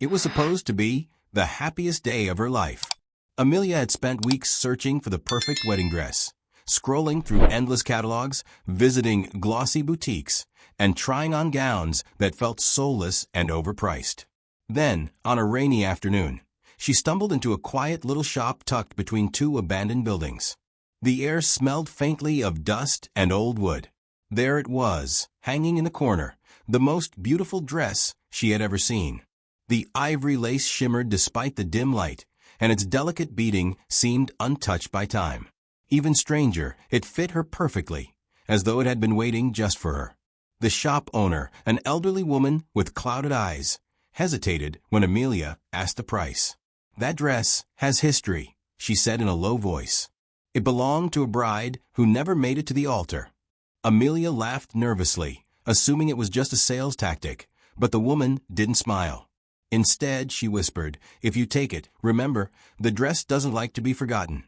It was supposed to be the happiest day of her life. Amelia had spent weeks searching for the perfect wedding dress, scrolling through endless catalogs, visiting glossy boutiques, and trying on gowns that felt soulless and overpriced. Then, on a rainy afternoon, she stumbled into a quiet little shop tucked between two abandoned buildings. The air smelled faintly of dust and old wood. There it was, hanging in the corner, the most beautiful dress she had ever seen. The ivory lace shimmered despite the dim light, and its delicate beading seemed untouched by time. Even stranger, it fit her perfectly, as though it had been waiting just for her. The shop owner, an elderly woman with clouded eyes, hesitated when Amelia asked the price. "That dress has history," she said in a low voice. "It belonged to a bride who never made it to the altar." Amelia laughed nervously, assuming it was just a sales tactic, but the woman didn't smile. Instead, she whispered, "If you take it, remember, the dress doesn't like to be forgotten."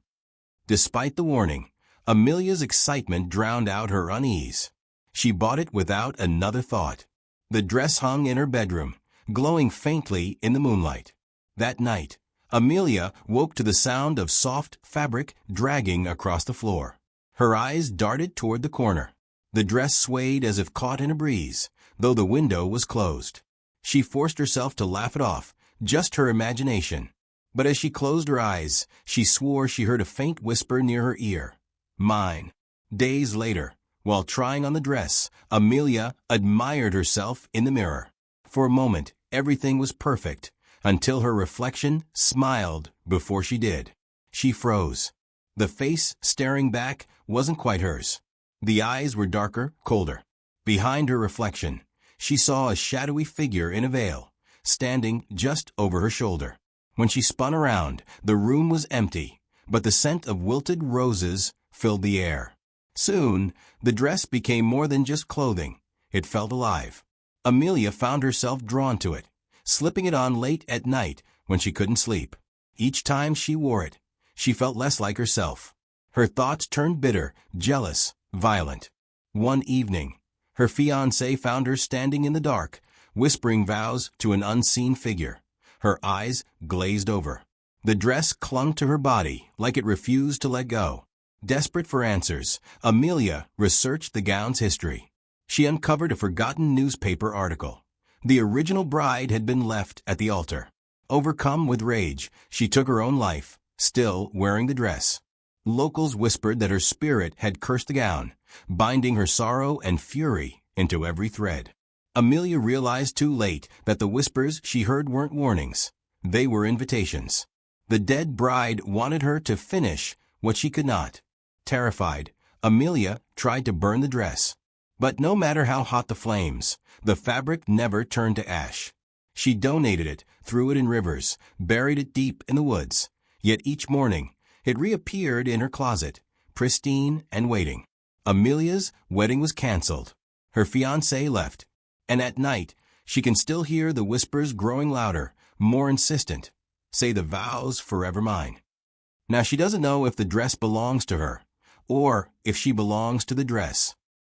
Despite the warning, Amelia's excitement drowned out her unease. She bought it without another thought. The dress hung in her bedroom, glowing faintly in the moonlight. That night, Amelia woke to the sound of soft fabric dragging across the floor. Her eyes darted toward the corner. The dress swayed as if caught in a breeze, though the window was closed. She forced herself to laugh it off, just her imagination. But as she closed her eyes, she swore she heard a faint whisper near her ear. "Mine." Days later, while trying on the dress, Amelia admired herself in the mirror. For a moment, everything was perfect, until her reflection smiled before she did. She froze. The face staring back wasn't quite hers. The eyes were darker, colder. Behind her reflection, she saw a shadowy figure in a veil, standing just over her shoulder. When she spun around, the room was empty, but the scent of wilted roses filled the air. Soon, the dress became more than just clothing. It felt alive. Amelia found herself drawn to it, slipping it on late at night when she couldn't sleep. Each time she wore it, she felt less like herself. Her thoughts turned bitter, jealous, violent. One evening, her fiancé found her standing in the dark, whispering vows to an unseen figure. Her eyes glazed over. The dress clung to her body like it refused to let go. Desperate for answers, Amelia researched the gown's history. She uncovered a forgotten newspaper article. The original bride had been left at the altar. Overcome with rage, she took her own life, still wearing the dress. Locals whispered that her spirit had cursed the gown, binding her sorrow and fury into every thread. Amelia realized too late that the whispers she heard weren't warnings. They were invitations. The dead bride wanted her to finish what she could not. Terrified, Amelia tried to burn the dress. But no matter how hot the flames, the fabric never turned to ash. She donated it, threw it in rivers, buried it deep in the woods. Yet each morning, it reappeared in her closet, pristine and waiting. Amelia's wedding was canceled. Her fiancé left. And at night, she can still hear the whispers growing louder, more insistent. "Say the vows forever mine." Now she doesn't know if the dress belongs to her, or if she belongs to the dress.